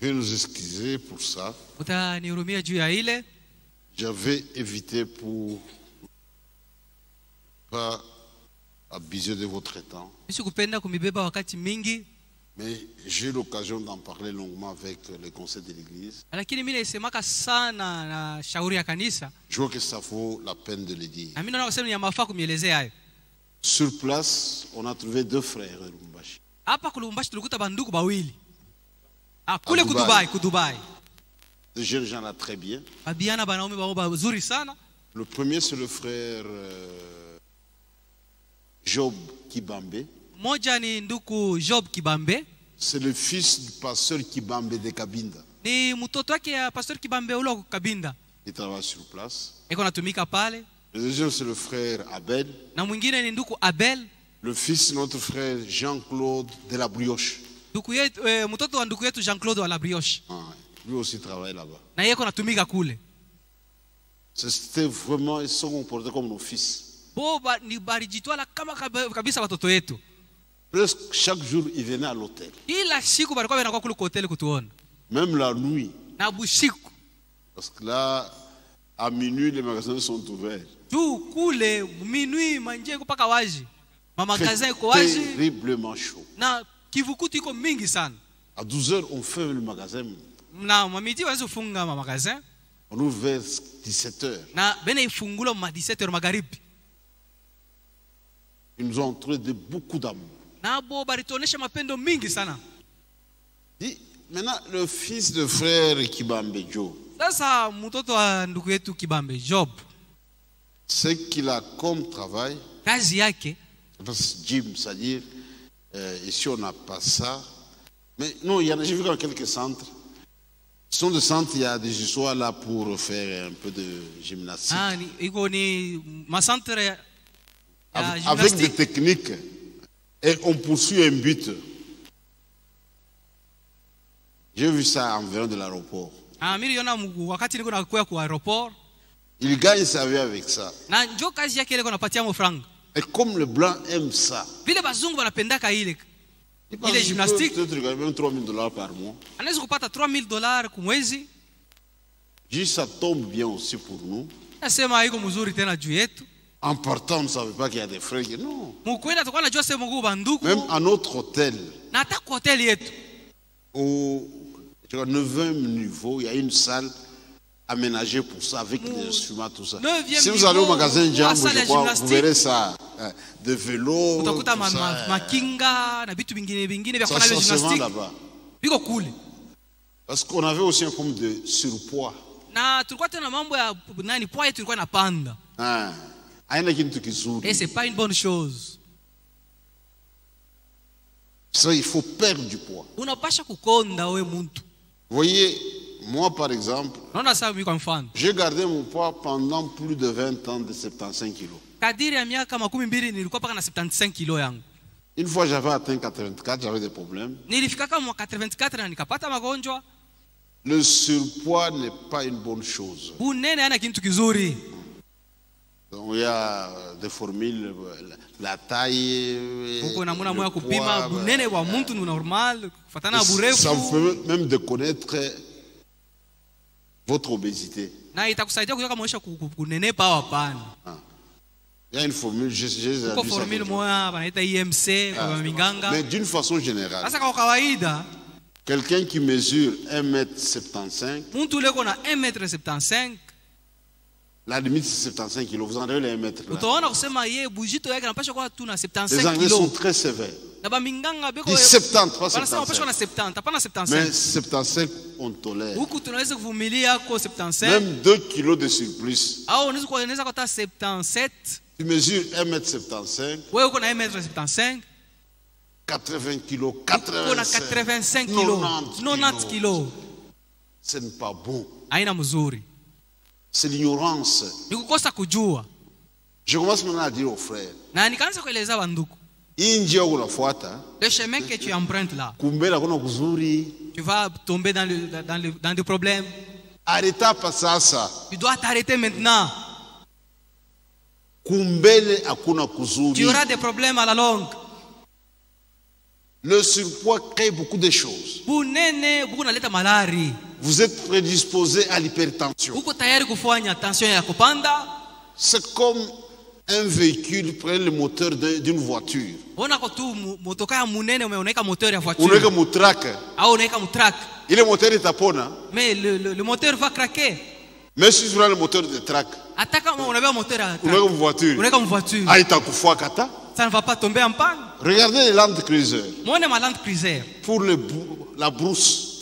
Veuillez nous excuser pour ça. J'avais évité pour pas abuser de votre temps. Mais j'ai eu l'occasion d'en parler longuement avec le conseil de l'église. Je vois que ça vaut la peine de le dire. Sur place, on a trouvé 2 frères de Lubumbashi. Les jeunes gens là très bien. Le premier c'est le frère Job Kibambe. C'est le fils du pasteur Kibambe de Kabinda. Il travaille sur place. Le deuxième c'est le frère Abel. Le fils de notre frère Jean-Claude de la Brioche. Lui aussi travaille là-bas. C'était vraiment, ils sont comportés comme nos fils. Presque chaque jour, ils venaient à l'hôtel. Même la nuit. Parce que là, à minuit, les magasins sont ouverts. Terriblement chaud. À 12 heures, on ferme le magasin. On ouvre vers 17 heures. Ils nous ont trouvé de beaucoup d'amour. Maintenant, le fils de frère Kibambe Job, ce qu'il a comme travail, gym, c'est-à-dire, ici on n'a pas ça. Mais non, j'ai vu dans quelques centres. Ce sont des centres, il y a des histoires là pour faire un peu de gymnastique. Avec des techniques. Et on poursuit un but. J'ai vu ça environ de l'aéroport. Il gagne sa vie avec ça. Et comme le blanc aime ça, il peut même $3,000 par mois. Juste ça tombe bien aussi pour nous. En partant, on ne savait pas qu'il y a des frères. Non. Même à notre hôtel, au 9e niveau, il y a une salle aménagée pour ça, avec des instruments, tout ça. Si vous allez au magasin Jambo, je crois, vous verrez ça. Des vélos, tout ça. Ça se vend là-bas. Parce qu'on avait aussi un problème de surpoids. Et c'est pas une bonne chose. Ça, il faut perdre du poids. Vous voyez, moi par exemple, j'ai gardé mon poids pendant plus de 20 ans de 75 kilos. Une fois j'avais atteint 84, j'avais des problèmes. Le surpoids n'est pas une bonne chose. Donc, il y a des formules, la taille, le poids, ça vous permet même de connaître votre obésité. Il y a une formule, mais d'une façon générale, quelqu'un qui mesure 1,75 m, la limite c'est 75 kg, vous en avez les 1 mètre là. Les Anglais sont très sévères. Ils 70, pas 75. Mais 75 on tolère. Même 2 kilos de surplus. Tu mesures 1,75 m, 80 kilos, 85 kilos. Ce n'est pas bon. C'est l'ignorance. Je commence maintenant à dire aux frères, le chemin que tu empruntes là, kumbela kuna kuzuri, Tu vas tomber dans des problèmes. Arrêtez pas ça. Tu dois t'arrêter maintenant. Kumbele akuna kuzuri. Tu auras des problèmes à la longue. Le surpoids crée beaucoup de choses. Vous êtes prédisposé à l'hypertension. C'est comme un véhicule prend le moteur d'une voiture. On a un moutrak. Et le moteur est à pona. Mais le moteur va craquer. Mais si tu prends le moteur de track, on a une voiture. Ça ne va pas tomber en panne. Regardez les Land Cruiser. Land Cruiser. Pour la brousse.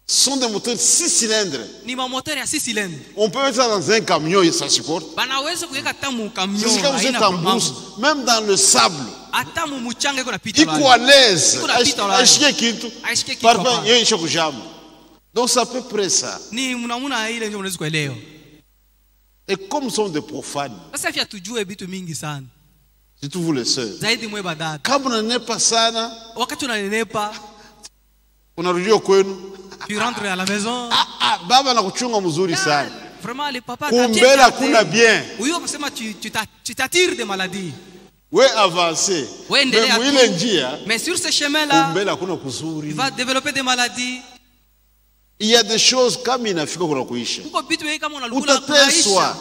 Ce sont des moteurs 6 cylindres. On peut mettre ça dans un camion et ça supporte. C'est quand vous êtes en brousse, même dans le sable. Il est à l'aise. Parfois, il y a un choc jamais. Donc c'est à peu près ça. Et comme nous sommes des profanes, surtout vous les sœurs, quand vous n'êtes pas ça, on a revu au coin. Tu rentres à la maison. Baba na kuchunga mzuri sana. Vraiment les papas kumbela kuna bien. Tu t'attires des maladies. Oui, avancer. Mais sur ce chemin-là, tu vas développer des maladies. Il y a des choses comme il n'a fait qu'on a kuisha.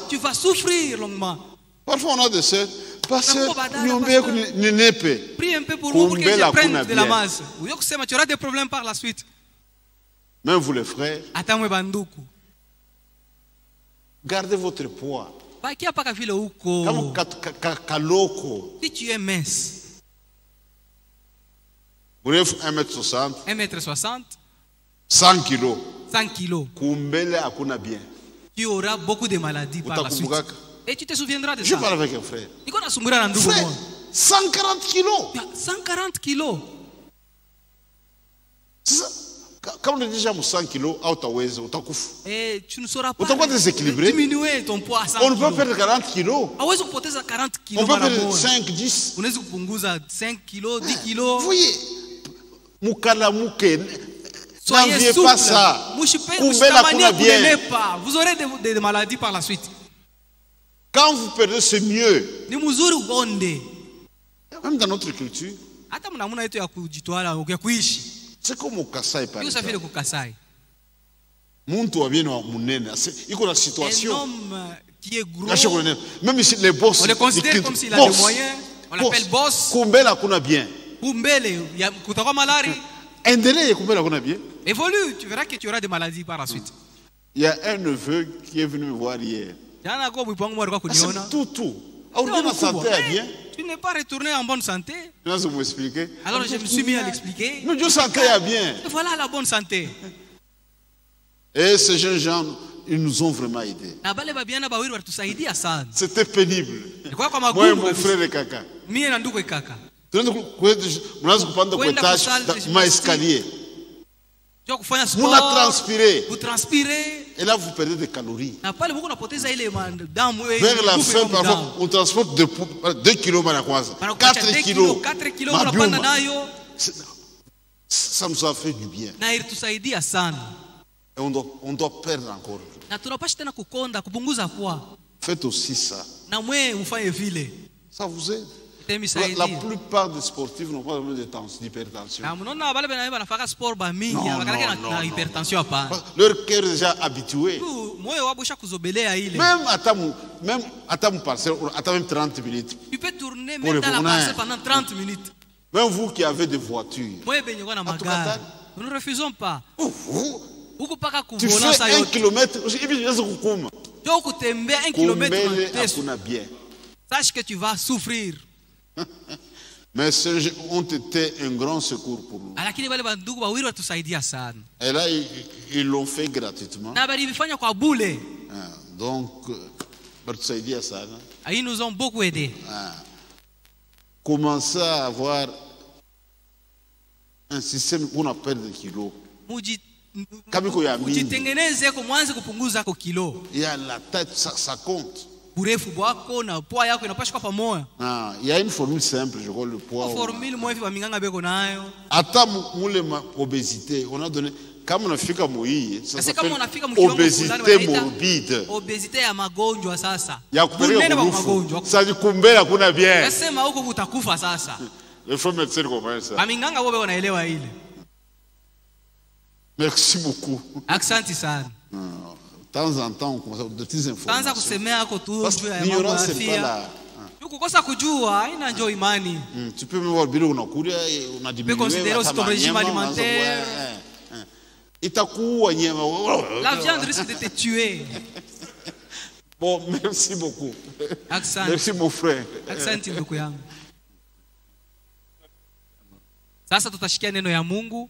Tu vas souffrir longuement. Parfois on a des sœurs. Prie un peu pour moi pour que je prenne de la masse. Tu auras des problèmes par la suite. Même vous les frères, gardez votre poids. Si tu es mince, vous êtes 1m60, 1m60, 100 kilos. 100 kilos. Tu auras beaucoup de maladies par la suite. Et tu te souviendras de ça. Je parle avec un frère. Frère, 140 kilos. 140 kilos. C'est ça. Quand on est déjà à 100 kilos, et tu ne sauras pas diminuer ton poids à 100 on ne peut perdre 40 kilos. On peut perdre 5, 10. On peut 5 kilos, 10 kilos. Vous voyez, soyez souple. Pas ça. Vous aurez des maladies par la suite. Quand vous perdez, c'est mieux. Même dans notre culture. C'est comme au Kassai par exemple. Un homme qui est gros, même ici les boss, on le considère comme s'il a des moyens. On l'appelle boss. Kumbela kuna bien. Évolue, tu verras que tu auras des maladies par la suite. Il y a un neveu qui est venu me voir hier. Tout. Tu n'es pas retourné en bonne santé. Alors je me suis mis à l'expliquer. Nous santé bien. Voilà la bonne santé. Et ces jeunes gens, ils nous ont vraiment aidés. C'était pénible. Moi et mon frère et Kaka. Vous transpirez. Et là, vous perdez des calories. Vers la fin, parfois, on transporte 2 kg, 4 kg. Ça nous a fait du bien. Et on doit perdre encore. Faites aussi ça. Ça vous aide. La plupart des sportifs n'ont pas d'hypertension. Leur cœur est déjà habitué. Même à ta parcelle, même 30 minutes. Tu peux tourner même dans la parcelle pendant 30 minutes. Même vous qui avez des voitures. Nous ne refusons pas. Tu fais 1 kilomètre. Sache que tu vas souffrir. Mais ces ont été un grand secours pour nous. Et là, ils l'ont fait gratuitement. Donc, ils nous ont beaucoup aidés. Commencez à avoir un système où on perd des kilos. Il y a la tête, ça compte. Urefu bwako na poa yako inapashwa pamoja. Ah, il y a une formule simple, je crois, le poids. Formule moja hivi baminganga beko nayo. Hata mule obésité, on a donné kama unafika muhii, ça s'appelle obésité morbide. Obésité ya magonjwa sasa. Ya kupeleka magonjwa. Sasa kumbea kuna bien. Nasema huko kutakufa sasa. Le faut médecin comme ça. Baminganga bobe wanaelewa ile. Merci beaucoup. Asante sana. De temps en temps, on commence de petites informations. Tanza kusemea yako tu juu ya mambo ya afya. Kukosa kujua haina njoo imani. Tu peux me voir bila unakulia unadiminuer. Tu peux considérer aussi ton régime alimentaire. Itakuwa nyema. La viande risque de te tuer. Bon, merci beaucoup. Accent. Merci mon frère. Asante ndugu yangu. Sasa tutashikia neno ya Mungu.